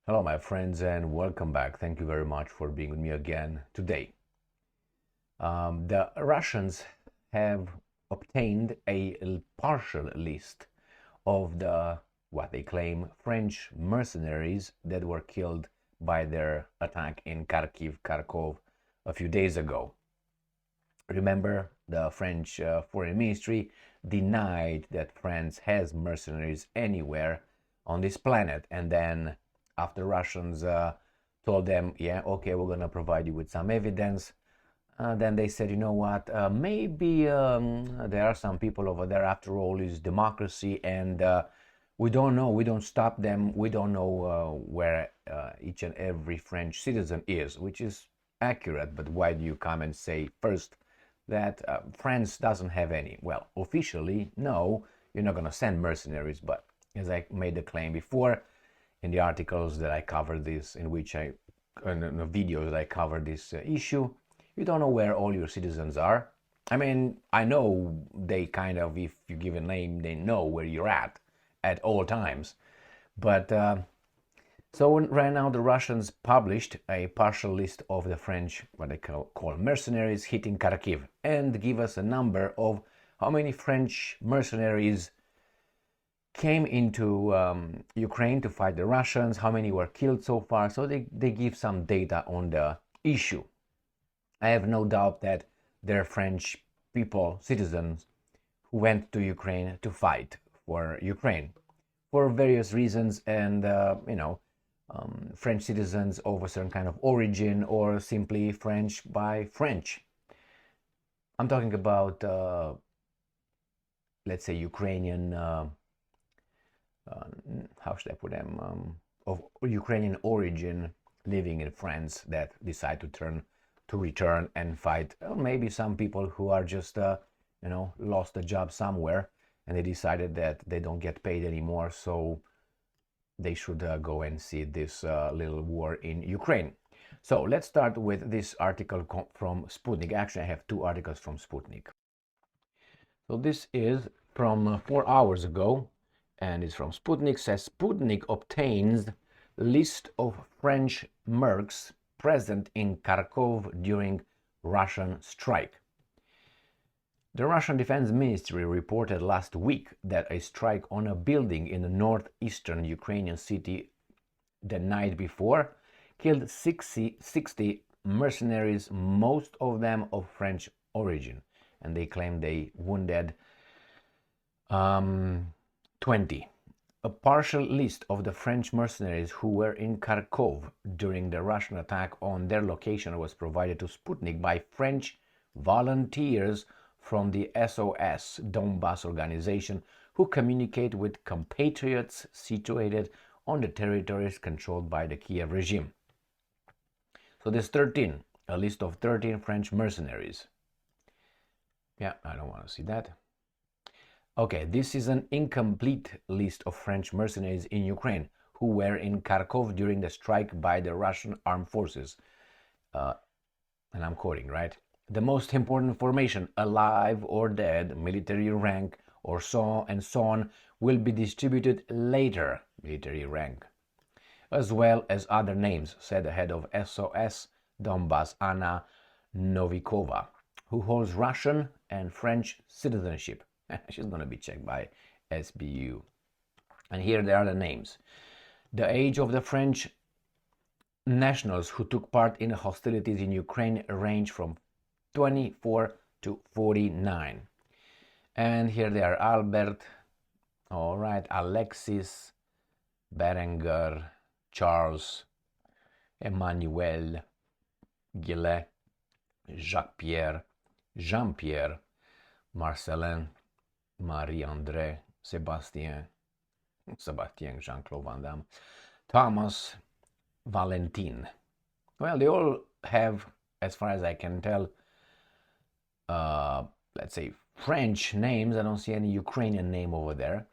Hello, my friends, and welcome back. Thank you very much for being with me again today. The Russians have obtained a partial list of what they claim, French mercenaries that were killed by their attack in Kharkov a few days ago. Remember, the French Foreign Ministry denied that France has mercenaries anywhere on this planet, and then after Russians told them, yeah, okay, we're going to provide you with some evidence, then they said, you know what, maybe there are some people over there. After all, it's democracy, and we don't know, we don't stop them, we don't know where each and every French citizen is, which is accurate. But why do you come and say first that France doesn't have any? Well, officially, no, you're not going to send mercenaries, but as I made the claim before, in the articles that I covered this, in the videos that I covered this issue, you don't know where all your citizens are. I mean, I know they kind of, if you give a name, they know where you're at all times. But so right now the Russians published a partial list of the French, what they call mercenaries hitting Kharkiv, and give us a number of how many French mercenaries came into Ukraine to fight the Russians, how many were killed so far. So they give some data on the issue. I have no doubt that there are French people, citizens, who went to Ukraine to fight for Ukraine for various reasons, and French citizens of a certain kind of origin, or simply French by French. I'm talking about, let's say, Ukrainian, how should I put them, of Ukrainian origin living in France that decide to return and fight. Or maybe some people who are just, lost a job somewhere, and they decided that they don't get paid anymore, so they should go and see this little war in Ukraine. So let's start with this article from Sputnik. Actually, I have two articles from Sputnik. So this is from 4 hours ago, and it's from Sputnik. Says Sputnik obtains list of French Mercs present in Kharkov during Russian strike. The Russian Defense Ministry reported last week that a strike on a building in the northeastern Ukrainian city the night before killed 60 mercenaries, most of them of French origin, and they claim they wounded 20. A partial list of the French mercenaries who were in Kharkov during the Russian attack on their location was provided to Sputnik by French volunteers from the SOS Donbass organization, who communicate with compatriots situated on the territories controlled by the Kiev regime. So there's 13, a list of 13 French mercenaries. Yeah, I don't want to see that. Okay, this is an incomplete list of French mercenaries in Ukraine who were in Kharkov during the strike by the Russian armed forces. And I'm quoting, right? The most important information, alive or dead, military rank, or so and so on, will be distributed later, military rank, as well as other names, said the head of SOS Donbass, Anna Novikova, who holds Russian and French citizenship. She's going to be checked by SBU. And here there are the names. The age of the French nationals who took part in hostilities in Ukraine range from 24 to 49. And here they are: Albert, all right, Alexis, Berenger, Charles, Emmanuel, Gillet, Jacques-Pierre, Jean-Pierre, Marcelin, Marie-André, Sébastien, Jean-Claude Van Damme, Thomas, Valentin. Well, they all have, as far as I can tell, let's say French names. I don't see any Ukrainian name over there.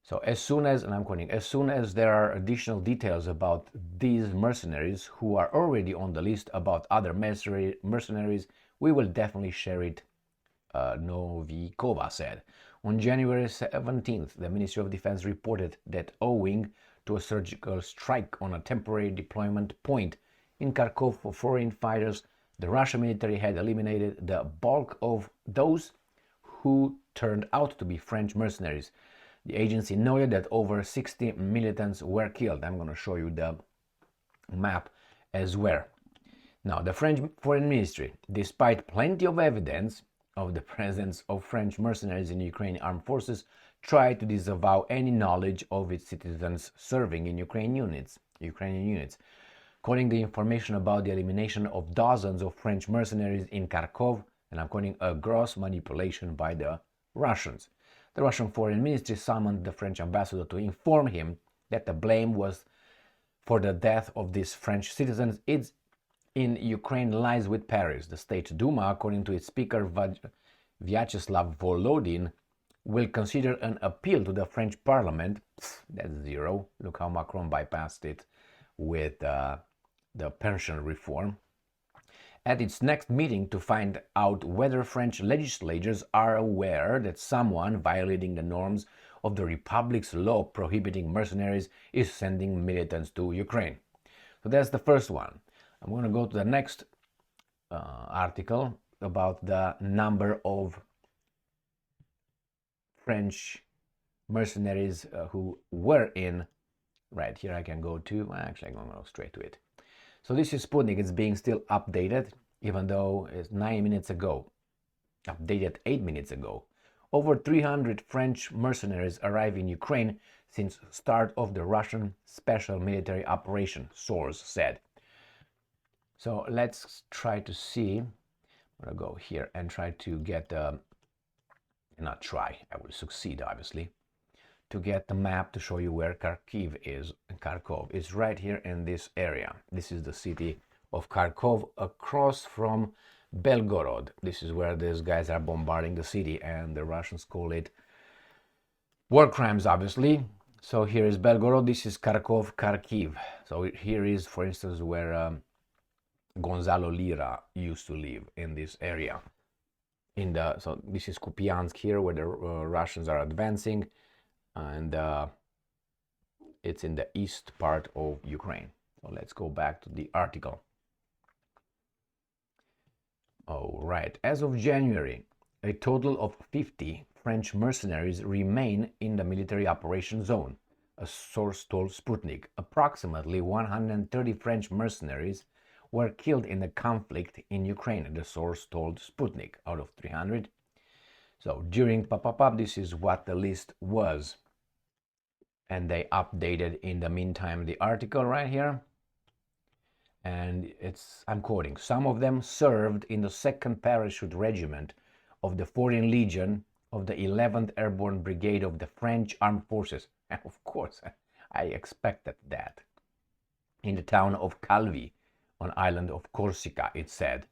So as soon as, and I'm quoting, as soon as there are additional details about these mercenaries who are already on the list, about other mercenaries, we will definitely share it, Novikova said. On January 17th, the Ministry of Defense reported that owing to a surgical strike on a temporary deployment point in Kharkov for foreign fighters. The Russian military had eliminated the bulk of those who turned out to be French mercenaries. The agency noted that over 60 militants were killed. I'm going to show you the map as well. Now, the French Foreign Ministry, despite plenty of evidence of the presence of French mercenaries in Ukrainian armed forces, tried to disavow any knowledge of its citizens serving in Ukrainian units. Quoting the information about the elimination of dozens of French mercenaries in Kharkov, and I'm quoting, a gross manipulation by the Russians. The Russian Foreign Ministry summoned the French ambassador to inform him that the blame was for the death of these French citizens in Ukraine lies with Paris. The State Duma, according to its speaker Vyacheslav Volodin, will consider an appeal to the French Parliament. That's zero. Look how Macron bypassed it with the pension reform. At its next meeting to find out whether French legislators are aware that someone violating the norms of the Republic's law prohibiting mercenaries is sending militants to Ukraine. So that's the first one. I'm going to go to the next article about the number of French mercenaries who were in. Right here I can go to, actually I'm going to go straight to it. So this is Sputnik. It's being still updated, even though it's 9 minutes ago. Updated 8 minutes ago. Over 300 French mercenaries arrived in Ukraine since start of the Russian special military operation, source said. So let's try to see. I'm going to go here and try to get not try, I will succeed obviously, to get the map to show you where Kharkiv is. Kharkov is right here in this area. This is the city of Kharkov across from Belgorod. This is where these guys are bombarding the city, and the Russians call it war crimes, obviously. So here is Belgorod, this is Kharkov, Kharkiv. So here is, for instance, where Gonzalo Lira used to live, in this area. So this is Kupiansk here, where the Russians are advancing, and it's in the east part of Ukraine. So let's go back to the article. All right. As of January, a total of 50 French mercenaries remain in the military operation zone, a source told Sputnik. Approximately 130 French mercenaries were killed in the conflict in Ukraine, the source told Sputnik, out of 300. So during this is what the list was. And they updated in the meantime the article right here. And I'm quoting, some of them served in the 2nd Parachute Regiment of the Foreign Legion of the 11th Airborne Brigade of the French Armed Forces. And of course, I expected that. In the town of Calvi, on island of Corsica, it said.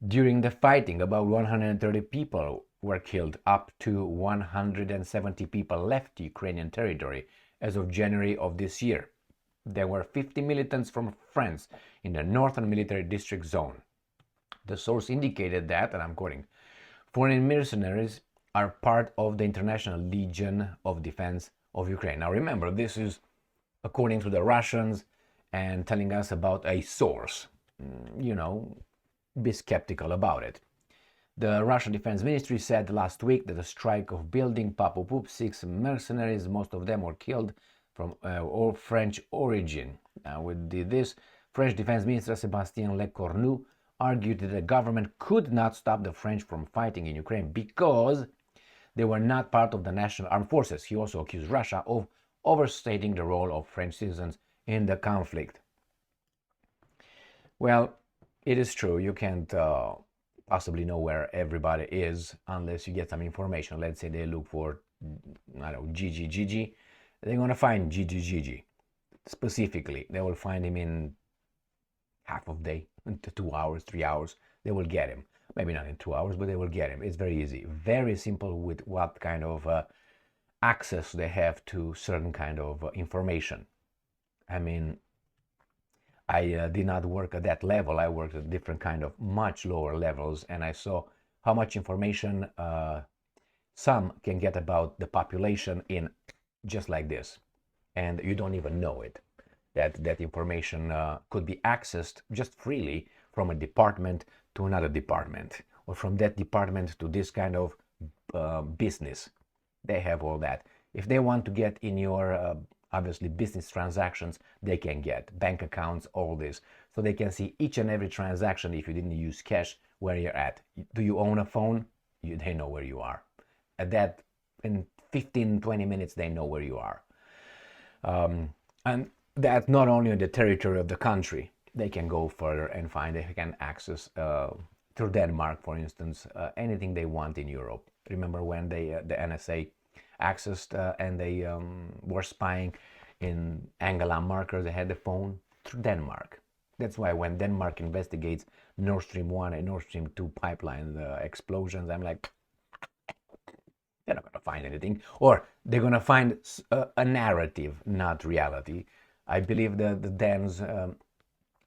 During the fighting, about 130 people were killed. Up to 170 people left Ukrainian territory as of January of this year. There were 50 militants from France in the Northern Military District Zone. The source indicated that, and I'm quoting, foreign mercenaries are part of the International Legion of Defense of Ukraine. Now remember, this is according to the Russians and telling us about a source. You know, be skeptical about it. The Russian Defense Ministry said last week that the strike of building Papupup 6 mercenaries, most of them were killed from all French origin. With this, French Defense Minister Sébastien Lecornu argued that the government could not stop the French from fighting in Ukraine because they were not part of the national armed forces. He also accused Russia of overstating the role of French citizens in the conflict. Well, it is true, you can't possibly know where everybody is unless you get some information. Let's say they look for, I don't know, Gigi. They're going to find Gigi. Specifically, they will find him in half of day, 2 hours, 3 hours. They will get him. Maybe not in 2 hours, but they will get him. It's very easy. Very simple with what kind of access they have to certain kind of information. I mean, I did not work at that level. I worked at different kind of much lower levels, and I saw how much information some can get about the population in just like this. and you don't even know it. That information could be accessed just freely from a department to another department, or from that department to this kind of business. They have all that. If they want to get in your obviously business transactions, they can get bank accounts, all this, so they can see each and every transaction. If you didn't use cash, where you're at. Do you own a phone? They know where you are. At that, in 15-20 minutes, they know where you are. And that's not only on the territory of the country. They can go further and find, they can access through Denmark, for instance, anything they want in Europe. Remember when the NSA accessed and they were spying in Angela Merkel? They had the phone through Denmark. That's why when Denmark investigates Nord Stream 1 and Nord Stream 2 pipeline explosions, I'm like, they're not going to find anything. Or they're going to find a narrative, not reality. I believe that the Danes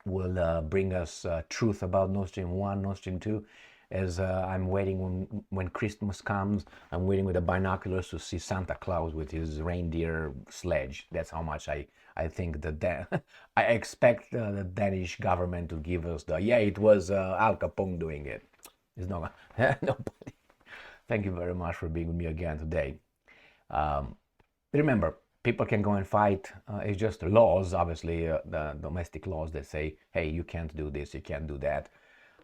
will bring us truth about Nord Stream 1, Nord Stream 2, as I'm waiting when Christmas comes. I'm waiting with the binoculars to see Santa Claus with his reindeer sledge. That's how much I think that I expect the Danish government to give us it was Al Capone doing it. It's not nobody. Thank you very much for being with me again today. Remember, people can go and fight. It's just laws, obviously, the domestic laws that say, hey, you can't do this, you can't do that.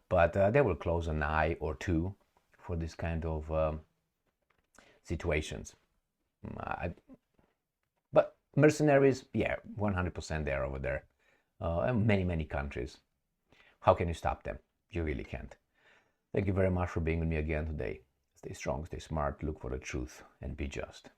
But they will close an eye or two for this kind of situations. But mercenaries, yeah, 100% they're over there. And many countries. How can you stop them? You really can't. Thank you very much for being with me again today. Stay strong, stay smart, look for the truth, and be just.